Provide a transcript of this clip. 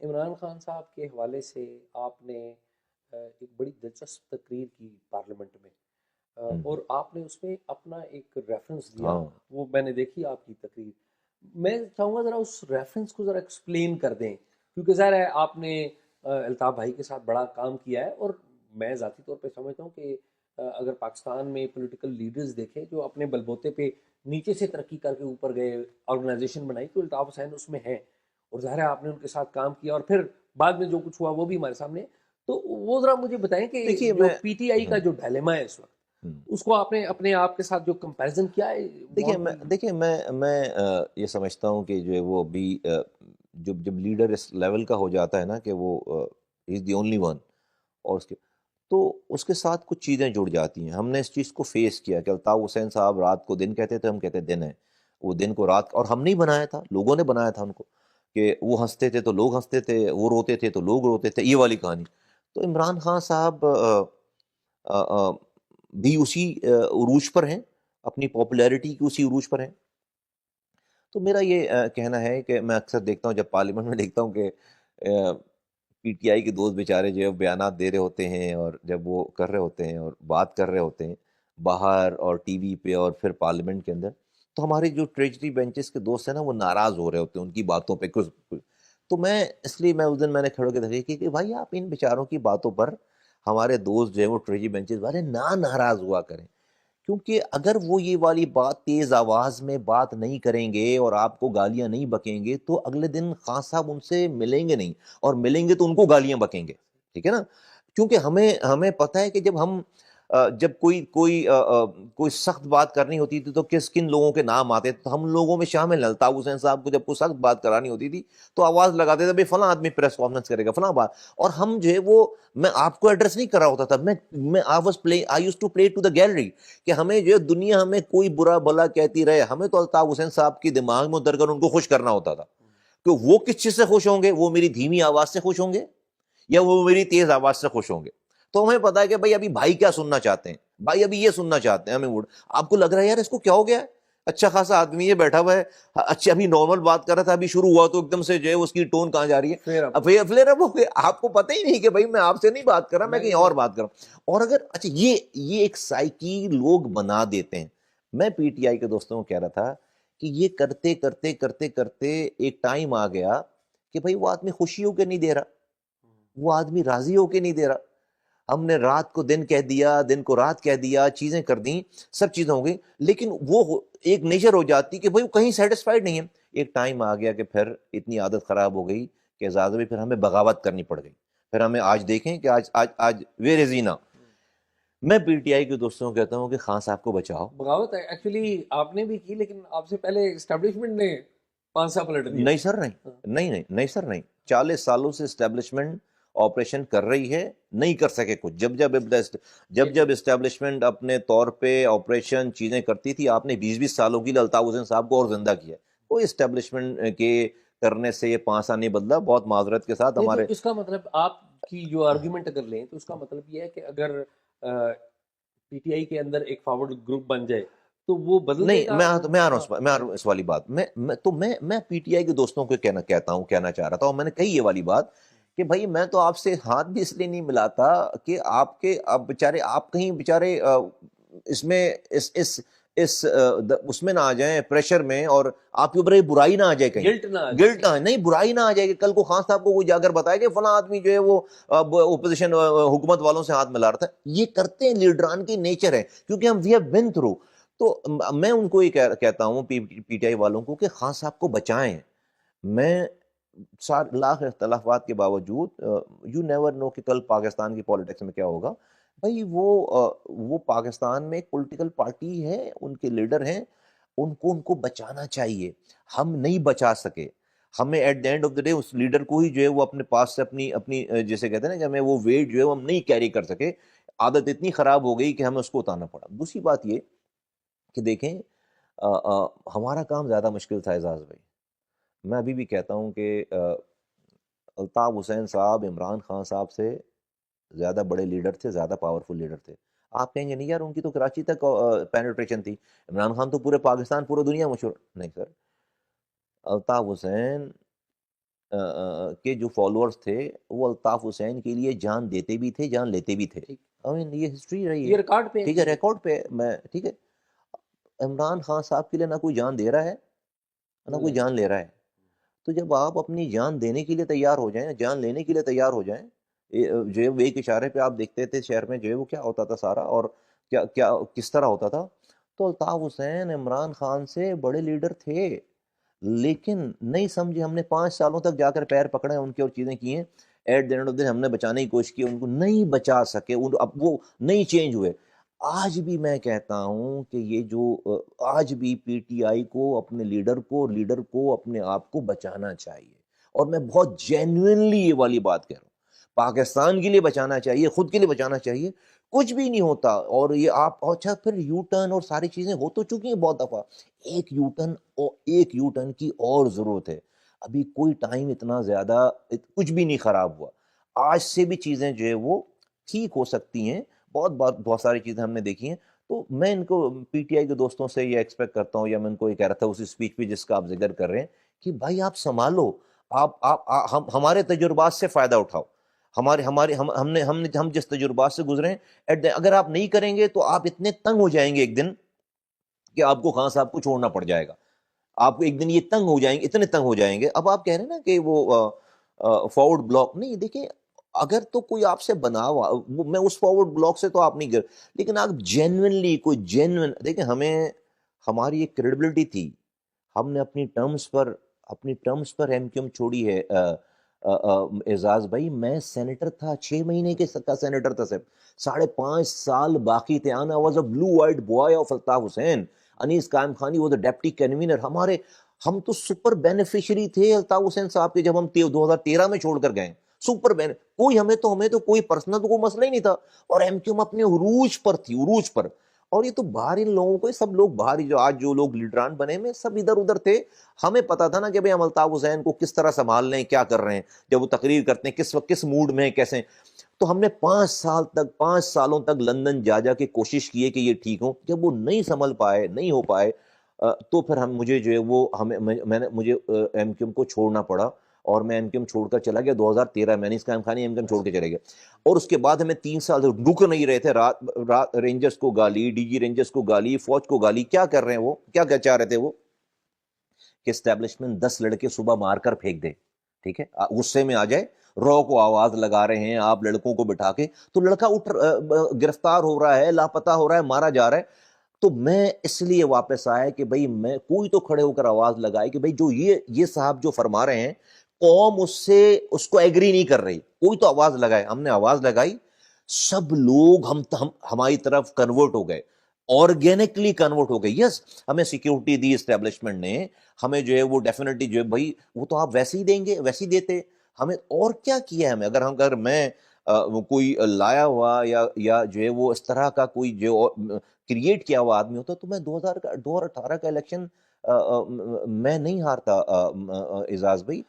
عمران خان صاحب کے حوالے سے آپ نے ایک بڑی دلچسپ تقریر کی پارلیمنٹ میں، اور آپ نے اس میں اپنا ایک ریفرنس دیا، ہاں وہ میں نے دیکھی آپ کی تقریر۔ میں چاہوں گا ذرا اس ریفرنس کو ذرا ایکسپلین کر دیں، کیونکہ ظاہر ہے آپ نے الطاف بھائی کے ساتھ بڑا کام کیا ہے، اور میں ذاتی طور پہ سمجھتا ہوں کہ اگر پاکستان میں پولیٹیکل لیڈرز دیکھیں جو اپنے بلبوتے پہ نیچے سے ترقی کر کے اوپر گئے، آرگنائزیشن بنائی، تو الطاف حسین اس میں ہیں، اور ظاہر ہے آپ نے ان کے ساتھ کام کیا، اور پھر بعد میں جو کچھ ہوا وہ بھی ہمارے سامنے ہے۔ تو وہ ذرا مجھے بتائیں کہ دیکھیے جو میں پی ٹی آئی کا جو ڈائلیما ہے اس وقت، ہوں، اس کو آپ نے اپنے آپ کے ساتھ جو کمپیریزن کیا ہے، وانٹ ٹو۔ دیکھیے میں یہ سمجھتا ہوں کہ جو ہے وہ ابھی جب لیڈر اس لیول کا ہو جاتا ہے نا کہ وہ از دی اونلی ون، اور اس کے ساتھ کچھ چیزیں جڑ جاتی ہیں۔ ہم نے اس چیز کو فیس کیا کہ الطاف حسین صاحب رات کو دن کہتے تھے، ہم کہتے دن ہے، وہ دن کو رات، اور ہم نہیں بنایا تھا، لوگوں نے بنایا تھا ان کو، کہ وہ ہنستے تھے تو لوگ ہنستے تھے، وہ روتے تھے تو لوگ روتے تھے، یہ والی کہانی۔ تو عمران خان صاحب آ، آ، بھی اسی عروج پر ہیں، اپنی پاپولیرٹی کی اسی عروج پر ہیں۔ تو میرا یہ کہنا ہے کہ میں اکثر دیکھتا ہوں، جب پارلیمنٹ میں دیکھتا ہوں کہ پی ٹی آئی کے دوست بیچارے جو ہے بیانات دے رہے ہوتے ہیں، اور جب وہ کر رہے ہوتے ہیں اور بات کر رہے ہوتے ہیں باہر اور ٹی وی پہ اور پھر پارلیمنٹ کے اندر، تو ہمارے جو ٹریجری بینچز کے دوست ہیں نا وہ ناراض ہو رہے ہوتے ہیں ان کی باتوں پہ تو میں اس لیے اس دن میں نے کھڑے ہو کے دیکھا کہ بھائی آپ ان بیچاروں کی باتوں پر ہمارے دوست جو ہے وہ ٹریجری بینچز والے ناراض ہوا کریں، کیونکہ اگر وہ یہ والی بات تیز آواز میں بات نہیں کریں گے اور آپ کو گالیاں نہیں بکیں گے تو اگلے دن خان صاحب ان سے ملیں گے نہیں، اور ملیں گے تو ان کو گالیاں بکیں گے، ٹھیک ہے نا؟ کیونکہ ہمیں پتہ ہے کہ جب ہم جب کوئی سخت بات کرنی ہوتی تھی تو کن لوگوں کے نام آتے تھے، تو ہم لوگوں میں شامل ہیں۔ الطاف حسین صاحب کو جب کوئی سخت بات کرانی ہوتی تھی تو آواز لگاتے تھے، بھائی فلاں آدمی پریس کانفرنس کرے گا، فلاں بات، اور ہم جو ہے وہ، میں آپ کو ایڈریس نہیں کر رہا ہوتا تھا، میں I used to play to the gallery, کہ ہمیں جو ہے دنیا ہمیں کوئی برا بھلا کہتی رہے، ہمیں تو الطاف حسین صاحب کی دماغ میں اتر کر ان کو خوش کرنا ہوتا تھا، کہ وہ کس چیز سے خوش ہوں گے؟ وہ میری دھیمی آواز سے خوش ہوں گے یا وہ میری تیز آواز سے خوش ہوں گے؟ تو ہمیں پتا ہے کہ بھائی ابھی بھائی کیا سننا چاہتے ہیں، بھائی ابھی یہ سننا چاہتے ہیں، ہمیں آپ کو لگ رہا ہے یار اس کو کیا ہو گیا ہے، اچھا خاصا آدمی یہ بیٹھا ہوا ہے، اچھا ابھی نارمل بات کر رہا تھا، ابھی شروع ہوا تو ایک دم سے جو ہے اس کی ٹون کہاں جا رہی ہے، پھر اب اب فلیر اب ہو گئے، آپ کو پتہ ہی نہیں کہ بھائی میں آپ سے نہیں بات کر رہا، میں میں کہیں کہیں اور اور بات کر رہا ہوں۔ اور اگر اچھا یہ ایک سائیکی لوگ بنا دیتے ہیں۔ میں پی ٹی آئی کے دوستوں کو کہہ رہا تھا کہ یہ کرتے کرتے کرتے کرتے ایک ٹائم آ گیا کہ بھائی وہ آدمی خوشی ہو کے نہیں دے رہا، وہ آدمی راضی ہو کے نہیں دے رہا، ہم نے رات کو دن کہہ دیا، دن کو رات کہہ دیا، چیزیں کر دیں، سب چیزیں ہو گئی، لیکن وہ ایک نیچر ہو جاتی کہ بھائی وہ کہیں سیٹسفائیڈ نہیں ہے۔ ایک ٹائم آ گیا کہ پھر اتنی عادت خراب ہو گئی کہ زیادہ بھی پھر ہمیں بغاوت کرنی پڑ گئی۔ پھر ہمیں آج دیکھیں کہ آج ویر از اینا۔ میں پی ٹی آئی کے دوستوں کو کہتا ہوں کہ خان صاحب کو بچاؤ۔ بغاوت ایکچولی آپ نے بھی کی، لیکن آپ سے پہلے اسٹیبلشمنٹ نے پانسا پلٹ دیا۔ نہیں سر، نہیں ہاں، نہیں نہیں نہیں سر، نہیں، 40 سالوں سے اسٹیبلشمنٹ آپریشن کر رہی ہے، نہیں کر سکے کچھ۔ جب اسٹیبلشمنٹ اپنے طور پہ آپریشن چیزیں کرتی تھی، آپ نے 20 سالوں کی الطاف حسین صاحب کو اور زندہ کیا۔ کوئی اسٹیبلشمنٹ کے کرنے سے یہ 5 سال نہیں بدلا، بہت معذرت کے ساتھ نہیں تو ہمارے۔ اس کا مطلب آپ کی جو آرگیومنٹ اگر لیں تو اس کا مطلب یہ ہے کہ اگر پی ٹی آئی کے اندر ایک فارورڈ گروپ بن جائے تو وہ بدل دے نہیں، گا۔ میں آ رہا ہاں، ہوں، اس والی بات میں پی ٹی آئی کے دوستوں کو کہنا چاہ رہا تھا، اور میں نے کہی یہ والی بات کہ بھائی میں تو آپ سے ہاتھ بھی اس لیے نہیں ملاتا کہ آپ بیچارے، آپ کہیں بیچارے اس میں اس میں نہ آ جائیں، پریشر میں، اور آپ کے اوپر یہ برائی نہ آ جائے کہیں، گلٹ نہ آ جائے گلٹ نہ، نہیں برائی نہ آ جائے کہ کل کو خان صاحب کو کوئی جا کر بتائے کہ فلاں آدمی جو ہے وہ اپوزیشن حکومت والوں سے ہاتھ ملا رہا تھا۔ یہ کرتے ہیں، لیڈران کی نیچر ہے، کیونکہ ہم وی ہیو بین تھرو۔ تو میں ان کو یہ کہتا ہوں پی ٹی آئی والوں کو کہ خان صاحب کو بچائیں۔ میں لاکھ اختلافات کے باوجود، یو نیور نو کہ کل پاکستان کی پالیٹکس میں کیا ہوگا۔ بھائی وہ پاکستان میں ایک پولیٹیکل پارٹی ہے، ان کے لیڈر ہیں، ان کو بچانا چاہیے۔ ہم نہیں بچا سکے، ہمیں at the end of the day اس لیڈر کو ہی جو ہے وہ اپنے پاس سے اپنی جیسے کہتے ہیں نا کہ ہمیں وہ ویٹ جو ہے وہ ہم نہیں کیری کر سکے، عادت اتنی خراب ہو گئی کہ ہمیں اس کو اتارنا پڑا۔ دوسری بات یہ کہ دیکھیں، ہمارا کام زیادہ مشکل تھا اعزاز بھائی۔ میں ابھی بھی کہتا ہوں کہ الطاف حسین صاحب عمران خان صاحب سے زیادہ بڑے لیڈر تھے، زیادہ پاورفل لیڈر تھے۔ آپ کہیں گے نہیں یار ان کی تو کراچی تک پینیٹریشن تھی، عمران خان تو پورے پاکستان، پورے دنیا مشہور۔ نہیں سر، الطاف حسین کے جو فالوورز تھے وہ الطاف حسین کے لیے جان دیتے بھی تھے، جان لیتے بھی تھے. ٹھیک، یہ ہسٹری رہی یہ ہے، ریکارڈ پہ ہے ٹھیک ہے، چیزیں. ریکارڈ پہ میں ٹھیک ہے. عمران خان صاحب کے لیے نہ کوئی جان دے رہا ہے نہ کوئی جان لے رہا ہے. تو جب آپ اپنی جان دینے کے لیے تیار ہو جائیں، جان لینے کے لیے تیار ہو جائیں، جو ہے وہ ایک اشارے پہ آپ دیکھتے تھے شہر میں جو ہے وہ کیا ہوتا تھا سارا، اور کیا کیا کس طرح ہوتا تھا. تو الطاف حسین عمران خان سے بڑے لیڈر تھے، لیکن نہیں سمجھے. ہم نے 5 سالوں تک جا کر پیر پکڑے ان کے اور چیزیں کی ہیں. ایٹ دی اینڈ آف دن ہم نے بچانے کی کوشش کی، ان کو نہیں بچا سکے، اب وہ نہیں چینج ہوئے. آج بھی میں کہتا ہوں کہ یہ جو آج بھی پی ٹی آئی کو اپنے لیڈر کو اپنے آپ کو بچانا چاہیے. اور میں بہت جینوئنلی یہ والی بات کہہ رہا ہوں، پاکستان کے لیے بچانا چاہیے، خود کے لیے بچانا چاہیے. کچھ بھی نہیں ہوتا. اور یہ آپ اچھا پھر یو ٹرن اور ساری چیزیں ہو تو چکی ہیں بہت دفعہ. ایک یو ٹرن کی اور ضرورت ہے. ابھی کوئی ٹائم اتنا زیادہ کچھ بھی نہیں خراب ہوا. آج سے بھی چیزیں جو ہے وہ ٹھیک ہو سکتی ہیں. بہت ساری چیزیں ہم نے دیکھی ہیں. تو میں ان کو پی ٹی آئی کے دوستوں سے یہ ایکسپیکٹ کرتا ہوں، یا میں ان کو یہ کہہ رہا تھا اسی اسپیچ پہ جس کا آپ ذکر کر رہے ہیں، کہ بھائی آپ سنبھالو، ہم ہمارے تجربات سے فائدہ اٹھاؤ. ہم جس تجربات سے گزرے ہیں، اگر آپ نہیں کریں گے تو آپ اتنے تنگ ہو جائیں گے ایک دن کہ آپ کو خان صاحب کو چھوڑنا پڑ جائے گا. آپ کو ایک دن یہ تنگ ہو جائیں گے، اتنے تنگ ہو جائیں گے. اب آپ کہہ رہے ہیں نا کہ وہ فارورڈ بلاک نہیں. دیکھیں اگر تو کوئی آپ سے بنا ہوا، میں اس فارورڈ بلاک سے تو آپ نہیں گر، لیکن آپ جینوئنلی کوئی جینوئن دیکھیں. ہماری ایک کریڈبلٹی تھی. ہم نے اپنی ٹرمز پر ایم کیو ایم چھوڑی ہے. اعزاز بھائی میں سینیٹر تھا، 6 مہینے کا سینیٹر تھا صرف. 5.5 سال باقی تھے. آنا was a blue eyed boy of Altaf Hussain. Anees Qaimkhani وہ ڈیپٹی کنوینر. ہم تو سپر بینیفیشری تھے الطاف حسین صاحب کے جب ہم 2013 میں چھوڑ کر گئے. کوئی ہمیں تو کوئی پرسنل کوئی مسئلہ ہی نہیں تھا. اور ایم کیو ایم اپنے عروج پر تھی، عروج پر. اور یہ تو باہر ان لوگوں کو، سب لوگ باہر جو آج جو لوگ لیڈران بنے میں سب ادھر ادھر تھے. ہمیں پتا تھا نا کہ بھئی ہم الطاف حسین کو کس طرح سنبھال لیں، کیا کر رہے ہیں، جب وہ تقریر کرتے ہیں کس وقت کس موڈ میں ہیں، کیسے. تو ہم نے 5 سالوں تک لندن جا کے کوشش کی ہے کہ یہ ٹھیک ہوں. جب وہ نہیں سنبھل پائے، نہیں ہو پائے، تو پھر مجھے جو ہے وہ مجھے ایم کیو ایم کو چھوڑنا پڑا. اور میں ایم کیو ایم چھوڑ کر چلا گیا 2013 میں. انیس قائم خانی ایم کیو ایم چھوڑ کے چلے گیا. اور اس کے بعد ہمیں 3 سال رک نہیں رہے تھے. رات رینجرز کو گالی، ڈی جی رینجرز کو گالی، فوج کو گالی. کیا کر رہے ہیں وہ، کیا چاہ رہے تھے وہ، کہ اسٹیبلشمنٹ 10 لڑکے صبح مار کر پھینک دے. ٹھیک ہے، غصے میں آ جائے، رو کو آواز لگا رہے ہیں آپ لڑکوں کو بٹھا کے، تو لڑکا گرفتار ہو رہا ہے، لاپتہ ہو رہا ہے، مارا جا رہا ہے. تو میں اس لیے واپس آیا کہ بھئی میں کوئی تو کھڑے ہو کر آواز لگائے کہ بھئی جو یہ صاحب جو فرما رہے ہیں، قوم اس کو ایگری نہیں کر رہی. کوئی تو آواز لگائے. ہم نے آواز لگائی، سب لوگ ہماری طرف کنورٹ ہو گئے، آرگینکلی کنورٹ ہو گئے. یس، ہمیں سیکیورٹی دی اسٹیبلشمنٹ نے، ہمیں جو ہے وہ ڈیفینیٹلی جو ہے بھائی وہ تو آپ ویسے ہی دیں گے، ویسے ہی دیتے ہمیں. اور کیا کیا ہے ہمیں؟ اگر میں کوئی لایا ہوا یا جو ہے وہ اس طرح کا کوئی جو کریٹ کیا ہوا آدمی ہوتا تو میں 2018 کا الیکشن میں نہیں ہارتا اعزاز بھائی.